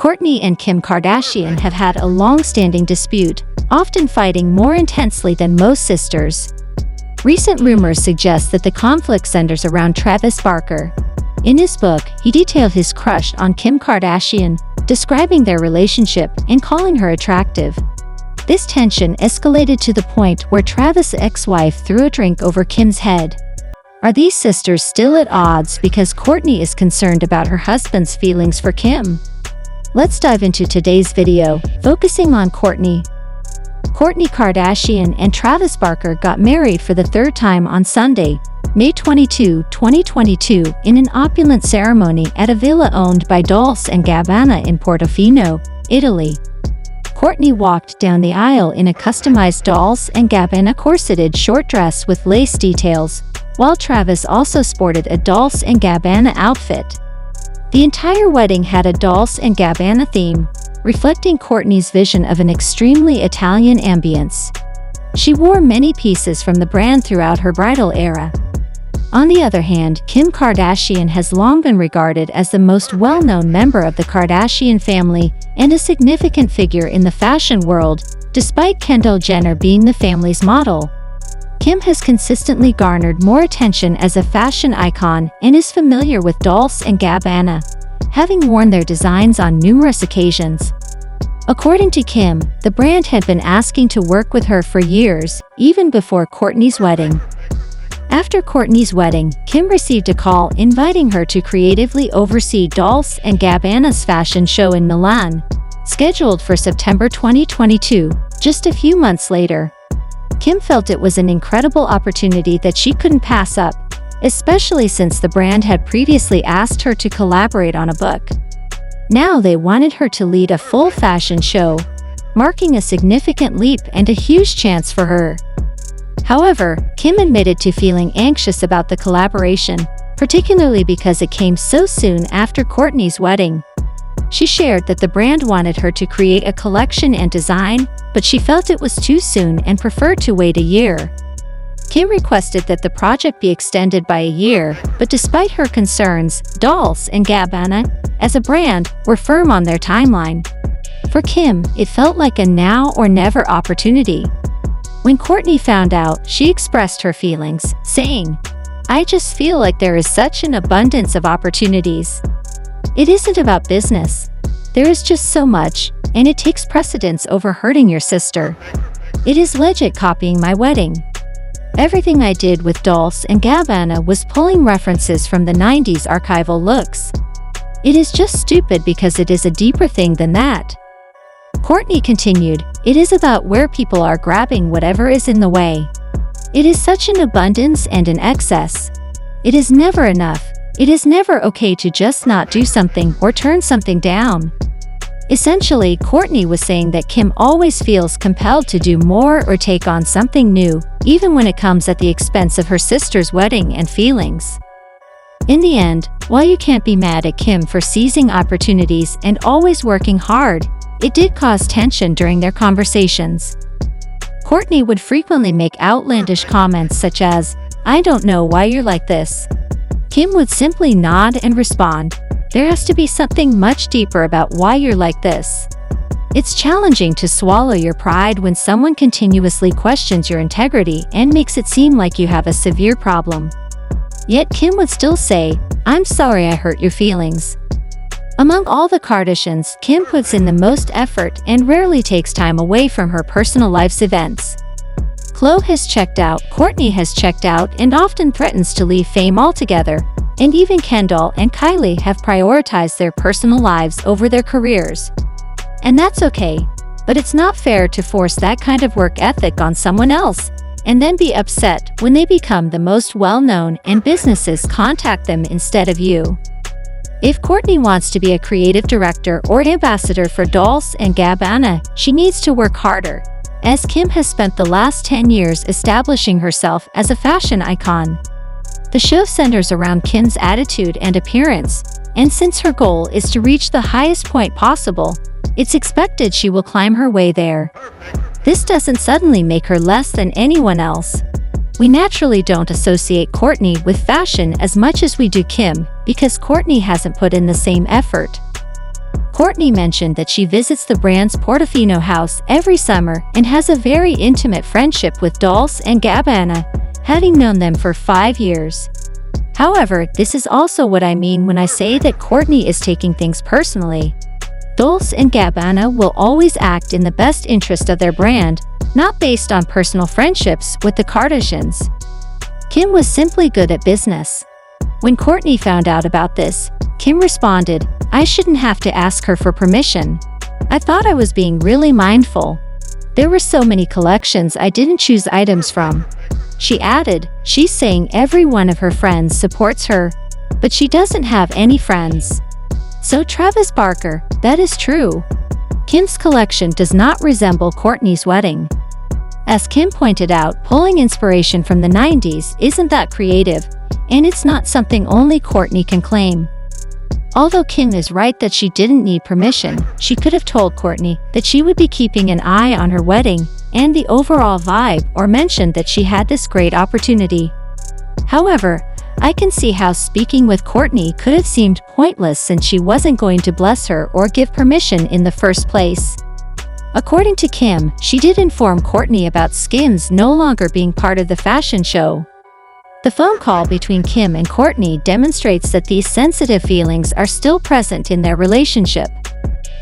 Kourtney and Kim Kardashian have had a long-standing dispute, often fighting more intensely than most sisters. Recent rumors suggest that the conflict centers around Travis Barker. In his book, he detailed his crush on Kim Kardashian, describing their relationship and calling her attractive. This tension escalated to the point where Travis' ex-wife threw a drink over Kim's head. Are these sisters still at odds because Kourtney is concerned about her husband's feelings for Kim? Let's dive into today's video, focusing on Kourtney. Kourtney Kardashian and Travis Barker got married for the third time on Sunday, May 22, 2022, in an opulent ceremony at a villa owned by Dolce & Gabbana in Portofino, Italy. Kourtney walked down the aisle in a customized Dolce & Gabbana corseted short dress with lace details, while Travis also sported a Dolce & Gabbana outfit. The entire wedding had a Dolce & Gabbana theme, reflecting Kourtney's vision of an extremely Italian ambience. She wore many pieces from the brand throughout her bridal era. On the other hand, Kim Kardashian has long been regarded as the most well-known member of the Kardashian family and a significant figure in the fashion world, despite Kendall Jenner being the family's model. Kim has consistently garnered more attention as a fashion icon and is familiar with Dolce & Gabbana, having worn their designs on numerous occasions. According to Kim, the brand had been asking to work with her for years, even before Kourtney's wedding. After Kourtney's wedding, Kim received a call inviting her to creatively oversee Dolce & Gabbana's fashion show in Milan, scheduled for September 2022, just a few months later. Kim felt it was an incredible opportunity that she couldn't pass up, especially since the brand had previously asked her to collaborate on a book. Now they wanted her to lead a full fashion show, marking a significant leap and a huge chance for her. However, Kim admitted to feeling anxious about the collaboration, particularly because it came so soon after Kourtney's wedding. She shared that the brand wanted her to create a collection and design, but she felt it was too soon and preferred to wait a year. Kim requested that the project be extended by a year, but despite her concerns, Dolce & Gabbana, as a brand, were firm on their timeline. For Kim, it felt like a now or never opportunity. When Kourtney found out, she expressed her feelings, saying, "I just feel like there is such an abundance of opportunities. It isn't about business. There is just so much, and it takes precedence over hurting your sister. It is legit copying my wedding. Everything I did with Dolce & Gabbana was pulling references from the 90s archival looks. It is just stupid because it is a deeper thing than that." Kourtney continued, "It is about where people are grabbing whatever is in the way. It is such an abundance and an excess. It is never enough. It is never okay to just not do something or turn something down." Essentially, Kourtney was saying that Kim always feels compelled to do more or take on something new, even when it comes at the expense of her sister's wedding and feelings. In the end, while you can't be mad at Kim for seizing opportunities and always working hard, it did cause tension during their conversations. Kourtney would frequently make outlandish comments such as, "I don't know why you're like this." Kim would simply nod and respond, "There has to be something much deeper about why you're like this." It's challenging to swallow your pride when someone continuously questions your integrity and makes it seem like you have a severe problem. Yet Kim would still say, "I'm sorry I hurt your feelings." Among all the Kardashians, Kim puts in the most effort and rarely takes time away from her personal life's events. Khloe has checked out, Kourtney has checked out, and often threatens to leave fame altogether, and even Kendall and Kylie have prioritized their personal lives over their careers. And that's okay, but it's not fair to force that kind of work ethic on someone else, and then be upset when they become the most well-known and businesses contact them instead of you. If Kourtney wants to be a creative director or ambassador for Dolce & Gabbana, she needs to work harder, as Kim has spent the last 10 years establishing herself as a fashion icon. The show centers around Kim's attitude and appearance, and since her goal is to reach the highest point possible, it's expected she will climb her way there. This doesn't suddenly make her less than anyone else. We naturally don't associate Kourtney with fashion as much as we do Kim, because Kourtney hasn't put in the same effort. Kourtney mentioned that she visits the brand's Portofino house every summer and has a very intimate friendship with Dolce & Gabbana, having known them for 5 years. However, this is also what I mean when I say that Kourtney is taking things personally. Dolce & Gabbana will always act in the best interest of their brand, not based on personal friendships with the Kardashians. Kim was simply good at business. When Kourtney found out about this, Kim responded, "I shouldn't have to ask her for permission. I thought I was being really mindful. There were so many collections I didn't choose items from." She added, she's saying every one of her friends supports her, but she doesn't have any friends. So Travis Barker, that is true. Kim's collection does not resemble Kourtney's wedding. As Kim pointed out, pulling inspiration from the 90s isn't that creative, and it's not something only Kourtney can claim. Although Kim is right that she didn't need permission, she could have told Kourtney that she would be keeping an eye on her wedding and the overall vibe, or mentioned that she had this great opportunity. However, I can see how speaking with Kourtney could have seemed pointless since she wasn't going to bless her or give permission in the first place. According to Kim, she did inform Kourtney about Skims no longer being part of the fashion show. The phone call between Kim and Kourtney demonstrates that these sensitive feelings are still present in their relationship.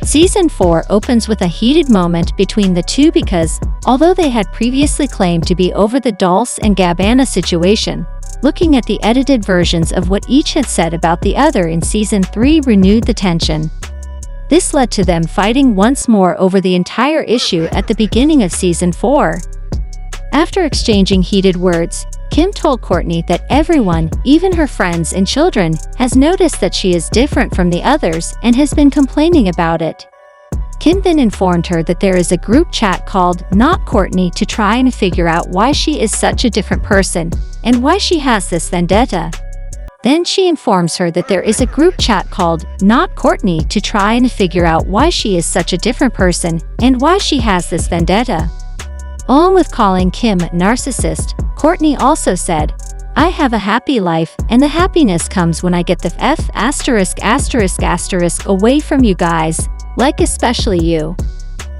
Season 4 opens with a heated moment between the two because, although they had previously claimed to be over the Dolce & Gabbana situation, looking at the edited versions of what each had said about the other in Season 3 renewed the tension. This led to them fighting once more over the entire issue at the beginning of Season 4. After exchanging heated words, Kim told Kourtney that everyone, even her friends and children, has noticed that she is different from the others and has been complaining about it. Kim then informed her that there is a group chat called Not Kourtney to try and figure out why she is such a different person and why she has this vendetta. Then she informs her that there is a group chat called Not Kourtney to try and figure out why she is such a different person and why she has this vendetta. Along with calling Kim a narcissist, Kourtney also said, "I have a happy life, and the happiness comes when I get the **** away from you guys, like especially you."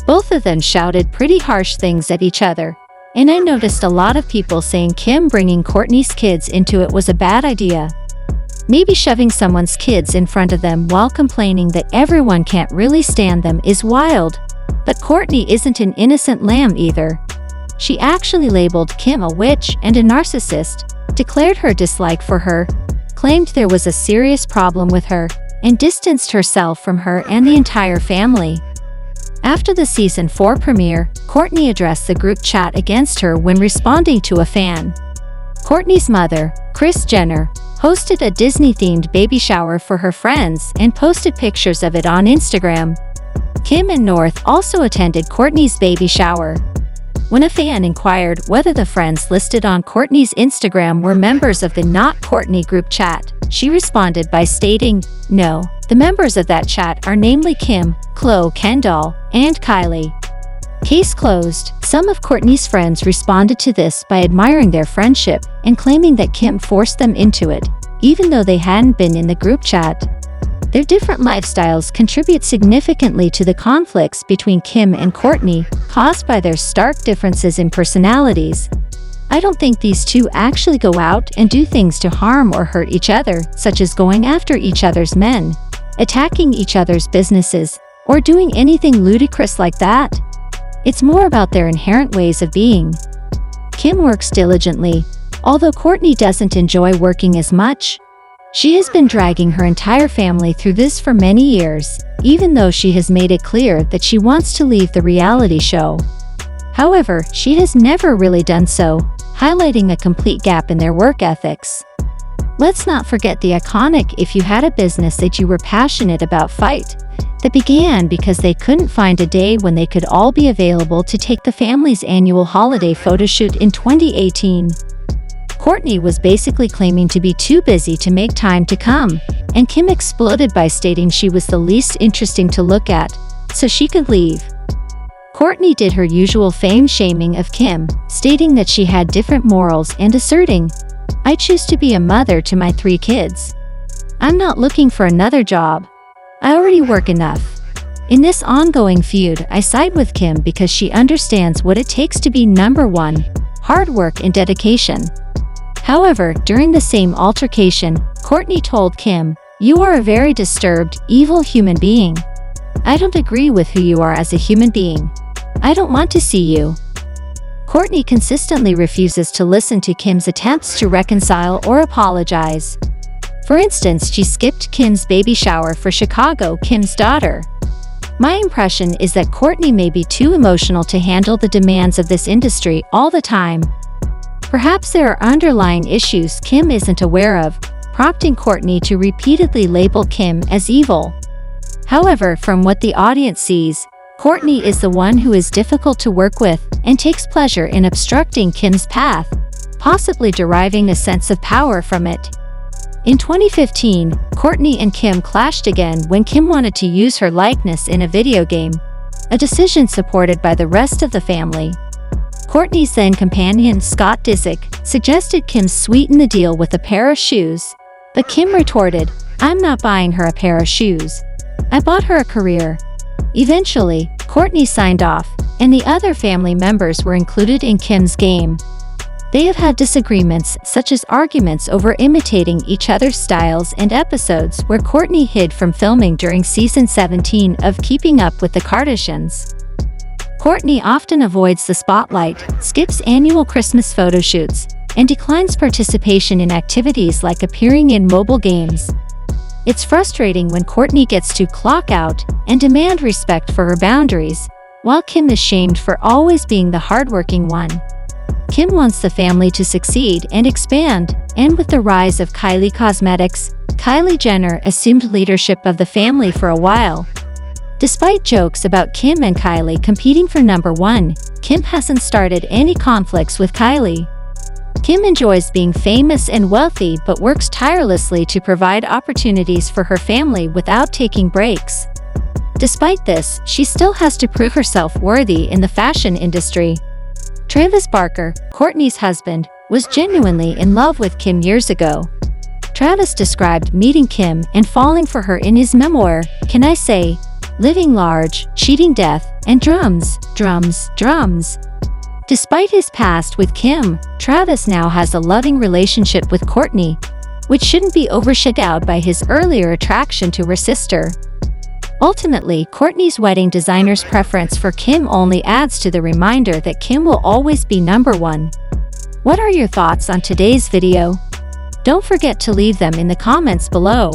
Both of them shouted pretty harsh things at each other, and I noticed a lot of people saying Kim bringing Kourtney's kids into it was a bad idea. Maybe shoving someone's kids in front of them while complaining that everyone can't really stand them is wild, but Kourtney isn't an innocent lamb either. She actually labeled Kim a witch and a narcissist, declared her dislike for her, claimed there was a serious problem with her, and distanced herself from her and the entire family. After the Season 4 premiere, Kourtney addressed the group chat against her when responding to a fan. Kourtney's mother, Kris Jenner, hosted a Disney-themed baby shower for her friends and posted pictures of it on Instagram. Kim and North also attended Kourtney's baby shower. When a fan inquired whether the friends listed on Kourtney's Instagram were members of the Not Kourtney group chat, she responded by stating, "No, the members of that chat are namely Kim, Khloe Kendall, and Kylie." Case closed. Some of Kourtney's friends responded to this by admiring their friendship and claiming that Kim forced them into it, even though they hadn't been in the group chat. Their different lifestyles contribute significantly to the conflicts between Kim and Kourtney, caused by their stark differences in personalities. I don't think these two actually go out and do things to harm or hurt each other, such as going after each other's men, attacking each other's businesses, or doing anything ludicrous like that. It's more about their inherent ways of being. Kim works diligently, although Kourtney doesn't enjoy working as much. She has been dragging her entire family through this for many years, even though she has made it clear that she wants to leave the reality show. However, she has never really done so, highlighting a complete gap in their work ethics. Let's not forget the iconic "if you had a business that you were passionate about" fight that began because they couldn't find a day when they could all be available to take the family's annual holiday photoshoot in 2018. Kourtney was basically claiming to be too busy to make time to come, and Kim exploded by stating she was the least interesting to look at, so she could leave. Kourtney did her usual fame-shaming of Kim, stating that she had different morals and asserting, "I choose to be a mother to my 3 kids. I'm not looking for another job. I already work enough." In this ongoing feud, I side with Kim because she understands what it takes to be number one: hard work and dedication. However, during the same altercation, Kourtney told Kim, "You are a very disturbed, evil human being. I don't agree with who you are as a human being. I don't want to see you." Kourtney consistently refuses to listen to Kim's attempts to reconcile or apologize. For instance, she skipped Kim's baby shower for Chicago, Kim's daughter. My impression is that Kourtney may be too emotional to handle the demands of this industry all the time. Perhaps there are underlying issues Kim isn't aware of, prompting Kourtney to repeatedly label Kim as evil. However, from what the audience sees, Kourtney is the one who is difficult to work with and takes pleasure in obstructing Kim's path, possibly deriving a sense of power from it. In 2015, Kourtney and Kim clashed again when Kim wanted to use her likeness in a video game, a decision supported by the rest of the family. Kourtney's then companion, Scott Disick, suggested Kim sweeten the deal with a pair of shoes, but Kim retorted, "I'm not buying her a pair of shoes. I bought her a career." Eventually, Kourtney signed off, and the other family members were included in Kim's game. They have had disagreements, such as arguments over imitating each other's styles and episodes where Kourtney hid from filming during season 17 of Keeping Up with the Kardashians. Kourtney often avoids the spotlight, skips annual Christmas photo shoots, and declines participation in activities like appearing in mobile games. It's frustrating when Kourtney gets to clock out and demand respect for her boundaries, while Kim is shamed for always being the hardworking one. Kim wants the family to succeed and expand, and with the rise of Kylie Cosmetics, Kylie Jenner assumed leadership of the family for a while. Despite jokes about Kim and Kylie competing for number one, Kim hasn't started any conflicts with Kylie. Kim enjoys being famous and wealthy but works tirelessly to provide opportunities for her family without taking breaks. Despite this, she still has to prove herself worthy in the fashion industry. Travis Barker, Kourtney's husband, was genuinely in love with Kim years ago. Travis described meeting Kim and falling for her in his memoir, Can I Say? Living Large, Cheating Death, and Drums, Drums, Drums. Despite his past with Kim, Travis now has a loving relationship with Kourtney, which shouldn't be overshadowed by his earlier attraction to her sister. Ultimately, Kourtney's wedding designer's preference for Kim only adds to the reminder that Kim will always be number one. What are your thoughts on today's video? Don't forget to leave them in the comments below.